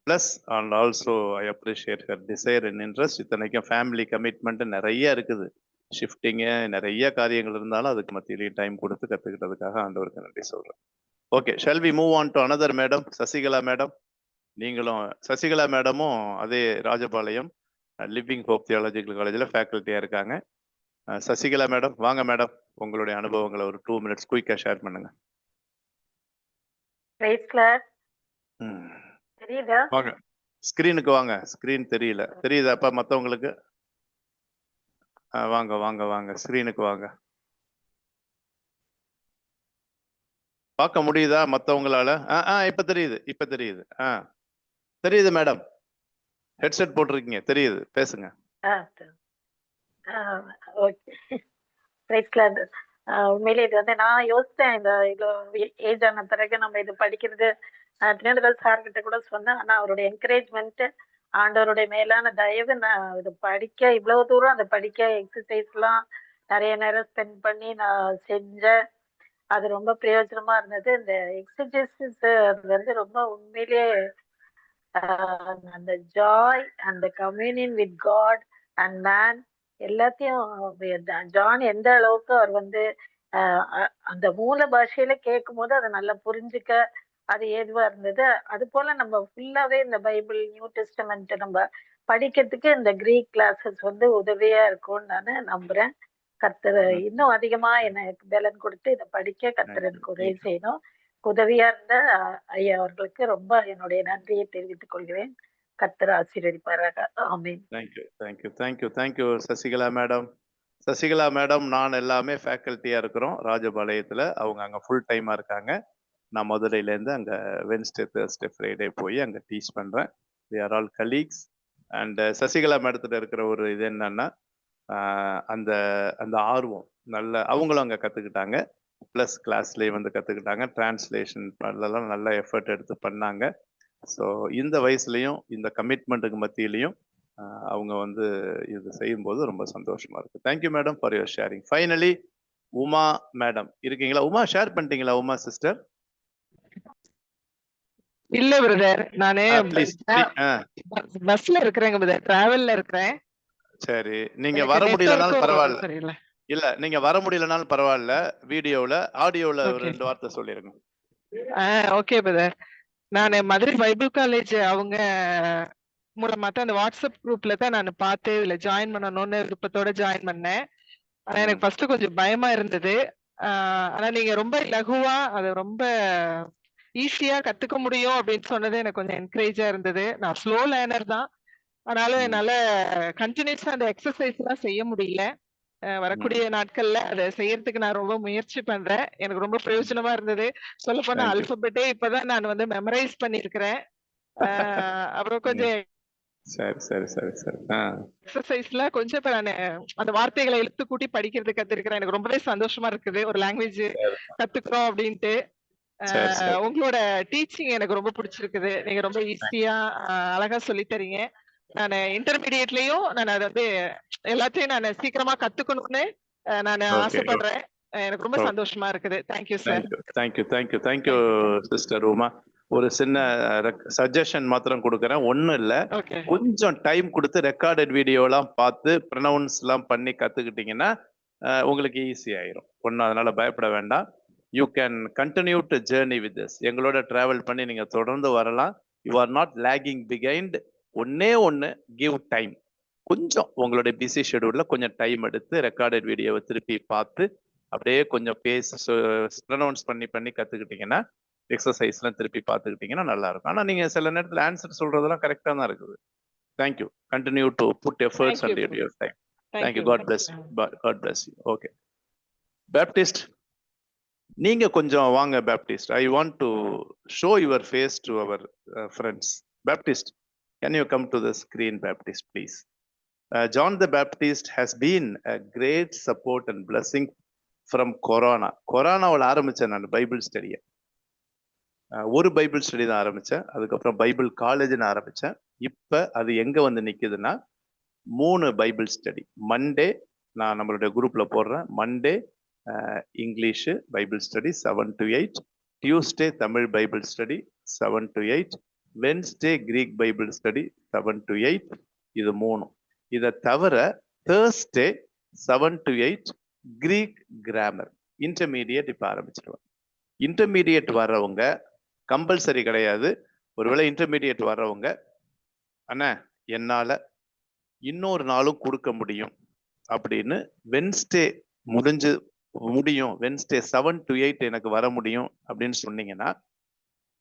Speaker 1: Plus and also I appreciate her desire and interest. இத்தனைக்கும் ஃபேமிலி கமிட்மெண்ட் நிறைய இருக்குது, ஷிஃப்டிங்கு நிறைய காரியங்கள் இருந்தாலும் அதுக்கு மத்தியிலேயே டைம் கொடுத்து கற்றுக்கிட்டதுக்காக ஆண்டவருக்கு நன்றி சொல்கிறேன். Okay, shall we move on to another madam, Sasikala madam. நீங்களும் சசிகலா மேடமும் அதே ராஜபாளையம் லிவிங் ஹோப் தியாலஜிக்கல் காலேஜில் ஃபேக்கல்ட்டியாக இருக்காங்க. சசிகலா மேடம் வாங்க மேடம், உங்களுடைய அனுபவங்களை ஒரு 2 minutes குயிக்காக ஷேர் பண்ணுங்க. வாங்க ஸ்கிரீனுக்கு வாங்க. ஸ்கிரீன் தெரியல, தெரியுதாப்பா மற்றவங்களுக்கு? வாங்க ஸ்கிரீனுக்கு வாங்க. பார்க்க முடியுதா மற்றவங்களால? இப்ப தெரியுது. தெரியுது மேடம், ஹெட்செட் போட்டிருக்கீங்க, தெரியுது, பேசுங்க.
Speaker 10: உண்மையிலே இது வந்து நான் யோசித்தேன், இந்த ஏஜ் ஆன பிறகு நம்ம இது படிக்கிறது. தினேந்திரன் சார்கிட்ட கூட சொன்னேன். ஆனா அவருடைய என்கரேஜ்மெண்ட், ஆண்டவருடைய மேலான தயவு, நான் இது படிக்க இவ்வளவு தூரம் அதை படிக்க எக்ஸசைஸ் எல்லாம் நிறைய நேரம் ஸ்பெண்ட் பண்ணி நான் செஞ்சேன். அது ரொம்ப பிரயோஜனமா இருந்தது. இந்த எக்ஸர்சைசஸ் அது வந்து ரொம்ப உண்மையிலேயே அந்த ஜாய் அந்த communion with God and man எல்லாத்தையும் ஜான் எந்த அளவுக்கு அவர் வந்து அந்த மூல பாஷையில கேட்கும் போது அதை நல்லா புரிஞ்சுக்க அது ஏதுவா இருந்தது. அது போல நம்ம ஃபுல்லாவே இந்த பைபிள் நியூ டெஸ்டமெண்ட் நம்ம படிக்கிறதுக்கு இந்த கிரீக் கிளாஸஸ் வந்து உதவியா இருக்கும்னு நான் நம்புறேன். கர்த்தர் இன்னும் அதிகமா எனக்கு பலன் கொடுத்து இதை படிக்க கர்த்தர் எனக்கு உதவி செய்யணும். உதவியா இருந்த ஐயா அவர்களுக்கு ரொம்ப என்னுடைய நன்றியை தெரிவித்துக் கொள்கிறேன். கர்த்தர் ஆசீர்வதிப்பாராக. Amen.
Speaker 1: Thank you Sasikala madam. Sasikala madam நான் எல்லாமே ஃபேக்கல்ட்டியா இருக்கிறோம் ராஜபாளையத்துல. அவங்க அங்க ஃபுல் டைமா இருக்காங்க. நான் மதுரையிலேருந்து அங்க வென்ஸ்டே தேர்ஸ்டே ஃப்ரைடே போய் அங்க டீச் பண்றேன். We are all colleagues. And Sasikala மேடத்துல இருக்கிற ஒரு இது என்னன்னா அந்த அந்த ஆர்வம் நல்ல அவங்களும் அங்கே கற்றுக்கிட்டாங்க. ப்ளஸ் கிளாஸ்லேயே வந்து கற்றுக்கிட்டாங்க. டிரான்ஸ்லேஷன் அதெல்லாம் நல்ல எஃபர்ட் எடுத்து பண்ணாங்க. ஸோ இந்த வயசுலையும் இந்த கமிட்மெண்ட்டுக்கு மத்தியிலையும் அவங்க வந்து இது செய்யும்போது ரொம்ப சந்தோஷமா இருக்கு. Thank you madam for your sharing. Finally Uma madam இருக்கீங்களா? உமா ஷேர் பண்ணிட்டீங்களா உமா சிஸ்டர்?
Speaker 11: இல்ல பிரதர், நானு
Speaker 1: ப்ளீஸ்.
Speaker 11: பஸ்ல இருக்கிறேங்க பிரதர், டிராவல்ல இருக்கிறேன்.
Speaker 1: சரி, நீங்க வர முடியலனாலும் பரவாயில்ல. இல்ல நீங்க வர முடியலனாலும் பரவாயில்ல, வீடியோல ஆடியோல ஒரு 2 வார்த்தை சொல்லிருங்க.
Speaker 11: Okay brother. நான் மதுரை பைபிள் காலேஜ் அவங்க மூலமா தான் அந்த வாட்ஸ்அப் குரூப்ல தான் நான் பார்த்து இதுல ஜாயின் பண்ணணும்னு விருப்பத்தோட ஜாயின் பண்ணேன். ஆனா எனக்கு ஃபர்ஸ்ட் கொஞ்சம் பயமா இருந்தது. ஆனா நீங்க ரொம்ப லகுவா அதை ரொம்ப ஈஸியா கத்துக்க முடியும் அப்படின்னு சொன்னது எனக்கு கொஞ்சம் என்கரேஜா இருந்தது. நான் ஸ்லோ லேர்னர் தான், ஆனாலும் என்னால கண்டினியூஸா அந்த எக்ஸசைஸ் எல்லாம் செய்ய முடியல. வரக்கூடிய நாட்கள்ல அதை செய்யறதுக்கு நான் ரொம்ப முயற்சி பண்றேன். எனக்கு ரொம்ப பிரயோஜனமா இருந்தது. சொல்ல போனா அல்பபெட்டே இப்பதான் நான் வந்து மெமரைஸ் பண்ணிருக்கிறேன். அப்புறம் கொஞ்சம் எக்ஸசைஸ்ல கொஞ்சம் இப்ப நான் அந்த வார்த்தைகளை எழுத்து கூட்டி படிக்கிறது கத்துருக்கிறேன். எனக்கு ரொம்பவே சந்தோஷமா இருக்குது, ஒரு லாங்குவேஜ் கத்துக்கிறோம் அப்படின்ட்டு. உங்களோட டீச்சிங் எனக்கு ரொம்ப பிடிச்சிருக்குது. நீங்க ரொம்ப ஈஸியா அழகா சொல்லி தரீங்க. நான் இன்டர்மீடியட்லயும் நான் அதை வந்து எல்லாத்தையும் நான் சீக்கிரமா கத்துக்கணும்னு நான் ஆசைப்படுறேன். எனக்கு ரொம்ப சந்தோஷமா இருக்குது. Thank you sir.
Speaker 1: Thank you sister Uma. ஒரு சின்ன சஜஷன் மாத்திரம் கொடுக்குறேன். ஒன்றும் இல்லை, கொஞ்சம் டைம் கொடுத்து ரெக்கார்டட் வீடியோலாம் பார்த்து ப்ரொனவுன்ஸ் எல்லாம் பண்ணி கற்றுக்கிட்டிங்கன்னா உங்களுக்கு ஈஸி ஆயிரும். ஒன்றும் அதனால பயப்பட வேண்டாம். You can continue to journey with this. எங்களோட ட்ராவல் பண்ணி நீங்கள் தொடர்ந்து வரலாம். You are not lagging behind. ஒன்று கிவ் டைம். கொஞ்சம் உங்களுடைய பிஸி ஷெடியூலில் கொஞ்சம் டைம் எடுத்து ரெக்கார்டட் வீடியோவை திருப்பி பார்த்து அப்படியே கொஞ்சம் ப்ரொனவுன்ஸ் பண்ணி கற்றுக்கிட்டிங்கன்னா, எக்ஸசைஸ்லாம் திருப்பி பார்த்துக்கிட்டிங்கன்னா நல்லா இருக்கும். ஆனால் நீங்கள் சில நேரத்தில் ஆன்சர் சொல்கிறதெல்லாம் கரெக்டாக தான் இருக்குது. Thank you. Continue to put efforts and your time. Thank you. God bless you. Okay Baptist, நீங்க கொஞ்சம் வாங்க Baptist. I want to show your face to our friends. Baptist, can you come to the screen, Baptist, please? John the Baptist has been a great support and blessing from Corona. கொரோனாவில் ஆரம்பித்தேன் நான் பைபிள் ஸ்டடியை. ஒரு பைபிள் ஸ்டடி தான் ஆரம்பித்தேன். அதுக்கப்புறம் பைபிள் காலேஜ்னு ஆரம்பித்தேன். இப்போ அது எங்கே வந்து நிற்குதுன்னா 3 பைபிள் ஸ்டடி. மண்டே நான் நம்மளுடைய குரூப்பில் போடுறேன். Monday English Bible study 7 to 8. Tuesday Tamil Bible study 7 to 8. Wednesday Greek Bible study 7 to 8. இது 3. இதை தவிர Thursday 7 to 8 Greek grammar. Intermediate இப்போ ஆரம்பிச்சிருவேன். இன்டர்மீடியட் வர்றவங்க கம்பல்சரி கிடையாது. ஒருவேளை இன்டர்மீடியட் வர்றவங்க அண்ணா என்னால் இன்னொரு நாளும் கொடுக்க முடியும் அப்படின்னு வென்ஸ்டே முடியும், வென்ஸ்டே 7 to 8 எனக்கு வர முடியும் அப்படின்னு சொன்னீங்கன்னா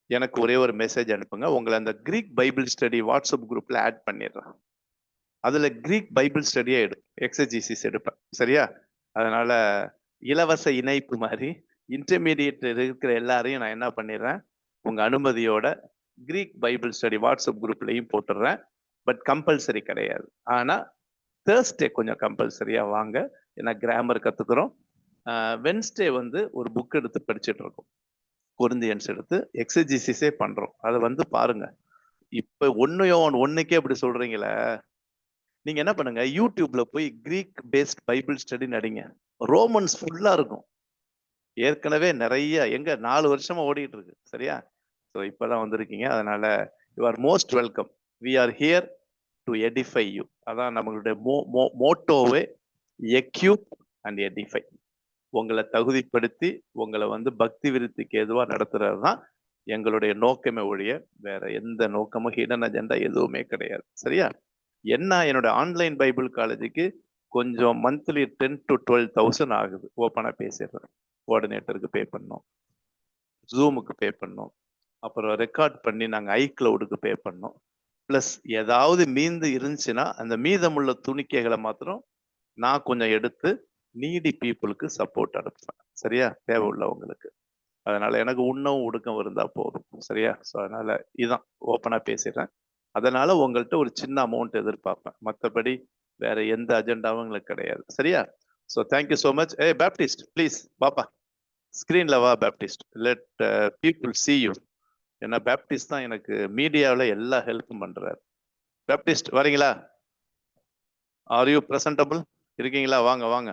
Speaker 1: எனக்கு ஒரே ஒரு மெசேஜ் அனுப்புங்க. உங்களை அந்த கிரீக் பைபிள் ஸ்டடி வாட்ஸ்அப் குரூப்ல ஆட் பண்ணிடுறேன். அதுல கிரீக் பைபிள் ஸ்டடியே எக்ஸஜிசிஸ் எடுப்பேன். சரியா? அதனால இலவச இணைப்பு மாதிரி இன்டர்மீடியட் இருக்கிற எல்லாரையும் நான் என்ன பண்ணிடுறேன், உங்க அனுமதியோட கிரீக் பைபிள் ஸ்டடி வாட்ஸ்அப் குரூப்லையும் போட்டுடுறேன். பட் கம்பல்சரி கிடையாது. ஆனா தேர்ஸ்டே கொஞ்சம் கம்பல்சரியா வாங்க, ஏன்னா கிராமர் கத்துக்கிறோம். வென்ஸ்டே வந்து ஒரு புக் எடுத்து படிச்சுட்டு இருக்கோம், கொரிந்தியன்ஸ் எடுத்து எக்ஸஜிசிஸே பண்றோம். அதை வந்து பாருங்க. இப்ப 1 யோவான் 1க்கே அப்படி சொல்றீங்களே, நீங்க என்ன பண்ணுங்க, யூடியூப்ல போய் கிரீக் பேஸ்ட் பைபிள் ஸ்டடி நடிங்க. ரோமன்ஸ் ஃபுல்லா இருக்கும். ஏற்கனவே நிறைய எங்க 4 வருஷமா ஓடிட்டு இருக்கு. சரியா? ஸோ இப்பதான் வந்திருக்கீங்க. அதனால you are most welcome. We are here to edify you. அதான் நம்மளுடைய மோட்டோவே, எக்யூப் அண்ட் எடிஃபை. உங்களை தகுதிப்படுத்தி உங்களை பக்தி விருத்திக்கு எதுவா நடத்துறது தான் எங்களுடைய நோக்கமே ஒழிய வேற எந்த நோக்கமும் ஹிடன் அஜெண்டா எதுவுமே கிடையாது. சரியா? என்ன என்னோட ஆன்லைன் பைபிள் காலேஜுக்கு கொஞ்சம் மந்த்லி 10 to 12,000 ஆகுது. ஓப்பனா பேசிடுறேன். கோஆர்டினேட்டருக்கு பே பண்ணோம், ஜூமுக்கு பே பண்ணோம், அப்புறம் ரெக்கார்ட் பண்ணி நாங்கள் ஐக்ளவுடுக்கு பே பண்ணோம். ப்ளஸ் ஏதாவது மீந்து இருந்துச்சுன்னா அந்த மீதமுள்ள துணிக்கைகளை மாத்திரம் நான் கொஞ்சம் எடுத்து நீடி பீப்புளுக்கு சப்போர்ட் அனுப்புவேன். சரியா? தேவை உள்ளவங்களுக்கு. அதனால எனக்கு உண்ணவும் உடுக்கம் இருந்தா போதும். சரியா? ஸோ அதனால இதுதான் ஓப்பனா பேசிடுறேன். அதனால உங்கள்கிட்ட ஒரு சின்ன அமௌண்ட் எதிர்பார்ப்பேன். மற்றபடி வேற எந்த அஜெண்டாவும் எங்களுக்கு கிடையாது. சரியா? So thank you so much. A Baptist please பாப்பா, ஸ்க்ரீன்ல வா Baptist. Let people see you. ஏன்னா பேப்டிஸ்ட் தான் எனக்கு மீடியாவில் எல்லா ஹெல்ப்பும் பண்றாரு. பேப்டிஸ்ட் வரீங்களா? Are you presentable? இருக்கீங்களா? வாங்க வாங்க.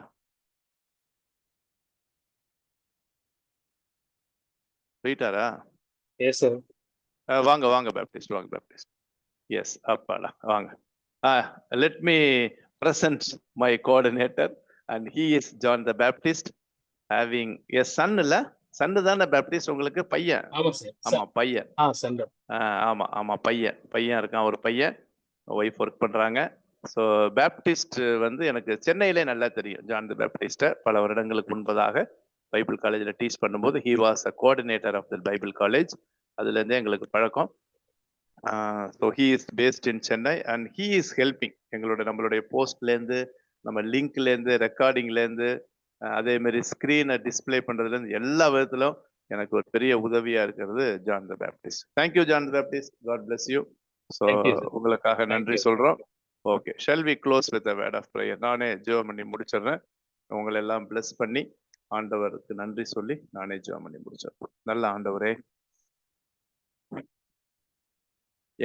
Speaker 1: போயிட்டாரா?
Speaker 12: Yes sir.
Speaker 1: வாங்க வாங்க பேப்டிஸ்ட், வாங்க பேப்டிஸ்ட். எஸ், அப்பாடா வாங்க. Let me present my coordinator and he is John the Baptist, having a son. இல்ல சன்னு தானே பேப்டிஸ்ட் உங்களுக்கு? பையன்?
Speaker 12: ஆமா சார்.
Speaker 1: ஆமா பையன்.
Speaker 12: சண்டே.
Speaker 1: ஆமா ஆமா பையன் இருக்கான். ஒரு பையன், ஒய்ஃப் ஒர்க் பண்றாங்க. ஸோ பேப்டிஸ்ட் எனக்கு சென்னையிலே நல்லா தெரியும். ஜான் தி பேப்டிஸ்ட பல வருடங்களுக்கு முன்பதாக பைபிள் காலேஜில் டீச் பண்ணும்போது he was a coordinator of the Bible college. அதுலேருந்தே எங்களுக்கு பழக்கம். So he is based in Chennai and he is helping. நம்மளுடைய போஸ்ட்லேருந்து, நம்ம லிங்க்லேருந்து, ரெக்கார்டிங்லேருந்து, அதே மாதிரி ஸ்க்ரீனை டிஸ்பிளே பண்ணுறதுலேருந்து எல்லா விதத்திலும் எனக்கு ஒரு பெரிய உதவியா இருக்கிறது John the Baptist. Thank you John the Baptist. God bless you. So உங்களுக்காக நன்றி சொல்றோம். Okay, shall we close with a word of prayer? நானே ஜெபம் பண்ணி முடிச்சிடுறேன். உங்களை எல்லாம் பிளஸ் பண்ணி ஆண்டவருக்கு நன்றி சொல்லி நானே ஜெபம் பண்ணி முடிச்சிடுறேன். நல்ல ஆண்டவரே,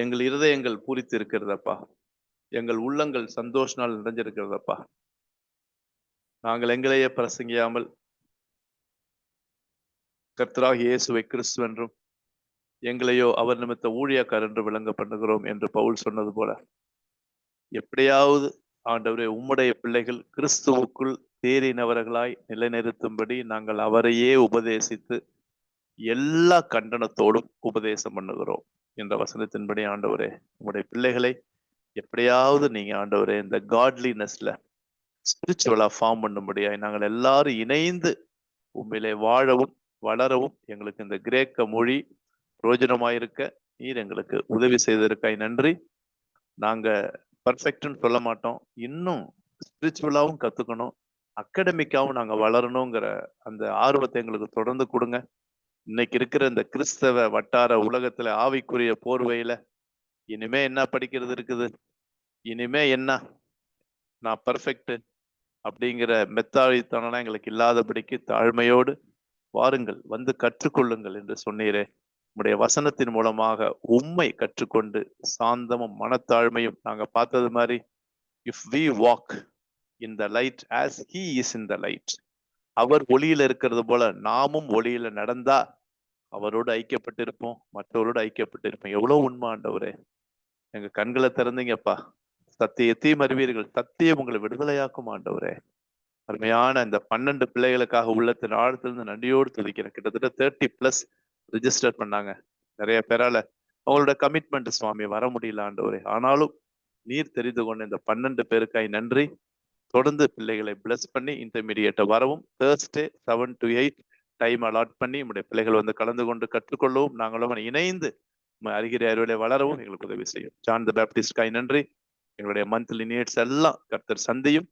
Speaker 1: எங்கள் இருதயங்கள் பூரித்து இருக்கிறதப்பா, எங்கள் உள்ளங்கள் சந்தோஷனால் நிறைஞ்சிருக்கிறதப்பா. நாங்கள் எங்களையே பிரசங்கியாமல் கர்த்தராகிய இயேசுவை கிறிஸ்து என்றும் எங்களையோ அவர் நிமித்த ஊழியக்காரர் என்று விளங்க பண்ணுகிறோம் என்று பவுல் சொன்னது போல, எப்படியாவது ஆண்டவரே உம்முடைய பிள்ளைகள் கிறிஸ்துவுக்குள் தேறினவர்களாய் நிலைநிறுத்தும்படி நாங்கள் அவரையே உபதேசித்து எல்லா கண்டனத்தோடும் உபதேசம் பண்ணுகிறோம் என்ற வசனத்தின்படி ஆண்டவரே, உங்களுடைய பிள்ளைகளை எப்படியாவது நீங்க ஆண்டவரே இந்த காட்லினஸ்ல ஸ்பிரிச்சுவலா ஃபார்ம் பண்ணும்படியாய் நாங்கள் எல்லாரும் இணைந்து உண்மையிலே வாழவும் வளரவும் எங்களுக்கு இந்த கிரேக்க மொழி பிரயோஜனமாயிருக்க நீர் எங்களுக்கு உதவி செய்திருக்காய் நன்றி. நாங்க பர்ஃபெக்ட்னு சொல்ல மாட்டோம், இன்னும் ஸ்பிரிச்சுவலாவும் கத்துக்கணும், அகடமிக்காவும் நாங்க வளரணுங்கிற அந்த ஆர்வத்தை எங்களுக்கு தொடர்ந்து கொடுங்க. இன்னைக்கு இருக்கிற இந்த கிறிஸ்தவ வட்டார உலகத்துல ஆவிக்குரிய போர்வையில இனிமே என்ன படிக்கிறது இருக்குது, இனிமே என்ன நான் பர்ஃபெக்ட் அப்படிங்கிற மெத்தாழித்தனம் எங்களுக்கு இல்லாதபடிக்கு தாழ்மையோடு வாருங்கள், வந்து கற்றுக்கொள்ளுங்கள் என்று சொன்னீரே. உம்முடைய வசனத்தின் மூலமாக உம்மை கற்றுக்கொண்டு சாந்தமும் மனத்தாழ்மையும் நாங்க பார்த்தது மாதிரி, if we walk in the light as he is in the light, அவர் ஒளியில இருக்கிறது போல நாமும் ஒளியில நடந்தா அவரோடு ஐக்கியப்பட்டு இருப்போம், மற்றவரோடு ஐக்கியப்பட்டு இருப்போம். எவ்வளவு உண்மை ஆண்டவரே. எங்க கண்களை திறந்தீங்கப்பா, சத்தியத்தையும் அறிவீர்கள், சத்தியம் உங்களை விடுதலையாக்கும் ஆண்டவரே. அருமையான இந்த 12 பிள்ளைகளுக்காக உள்ளத்தின் ஆழத்திலிருந்து நன்றியோடு துதிக்கிறேன். கிட்டத்தட்ட 30+ ரிஜிஸ்டர் பண்ணாங்க. நிறைய பேரால அவங்களோட கமிட்மெண்ட் சுவாமி வர முடியல ஆண்டவரே. ஆனாலும் நீர் தெரிந்து கொண்ட இந்த 12 பேருக்காய் நன்றி. தொடர்ந்து பிள்ளைகளை பிளஸ் பண்ணி இன்டர்மீடியேட்டை வரவும், Thursday 7 to 8 டைம் அலாட் பண்ணி நம்முடைய பிள்ளைகள் கலந்து கொண்டு கற்றுக்கொள்ளவும், நாங்களும் இணைந்து அறிகிற அறிவிலை வளரவும் எங்களுக்கு உதவி செய்யும். ஜான் தி பேப்டிஸ்ட்காய் நன்றி. எங்களுடைய மந்த்லி நீட்ஸ் எல்லாம் கர்த்தர் சந்தையும்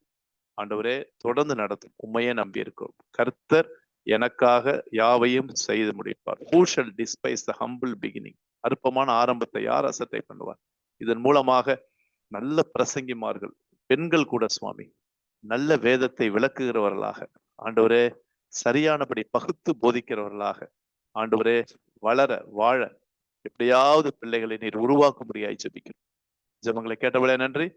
Speaker 1: ஆண்டவரே தொடர்ந்து நடத்தும். உண்மையே நம்பி இருக்கிறோம். கர்த்தர் எனக்காக யாவையும் செய்து முடிப்பார். Who shall despise the humble beginning? அற்பமான ஆரம்பத்தை யார் அசட்டை பண்ணுவார்? இதன் மூலமாக நல்ல பிரசங்கிமார்கள், பெண்கள் கூட சுவாமி நல்ல வேதத்தை விளக்குகிறவர்களாக, ஆண்டவரே சரியானபடி பகுத்து போதிக்கிறவர்களாக, ஆண்டவரே வளர வாழ எப்படியாவது பிள்ளைகளை நீர் உருவாக்கும்படியாய் ஜெபிக்கிறோம். ஜெபங்களை கேட்டவளே நன்றி.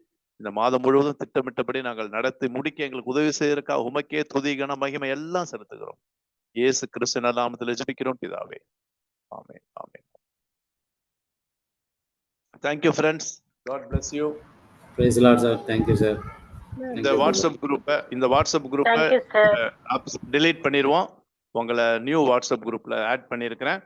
Speaker 1: இந்த மாதம் முழுவதும் திட்டமிட்டபடி நாங்கள் நடத்தி முடிக்க எங்களுக்கு உதவி செய்வதற்காக உமக்கே துதி கன மகிமை எல்லாம் செலுத்துகிறோம். இயேசு கிறிஸ்து நாமத்தில் ஜெபிக்கிறோம் பிதாவே. ஆமென் ஆமென். Thank you friends. God bless you.
Speaker 8: Praise the Lord, sir. Thank you, sir.
Speaker 1: இந்த வாட்ஸ்அப் குரூப்பை
Speaker 10: தேங்க்யூ சார்.
Speaker 1: delete பண்ணிடுவோம். உங்களை நியூ வாட்ஸ்அப் குரூப்ல ஆட் பண்ணியிருக்கிறேன்.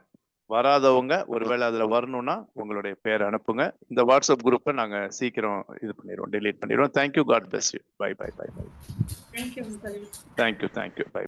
Speaker 1: வராதவங்க ஒருவேளை அதுல வரணும்னா உங்களுடைய பேர் அனுப்புங்க. இந்த வாட்ஸ்அப் குரூப்பை நாங்க சீக்கிரம் இது பண்ணிடுவோம், delete பண்ணிடுவோம். Thank you. God bless you. Bye bye bye bye.
Speaker 3: Thank you.
Speaker 1: Thank you. Bye.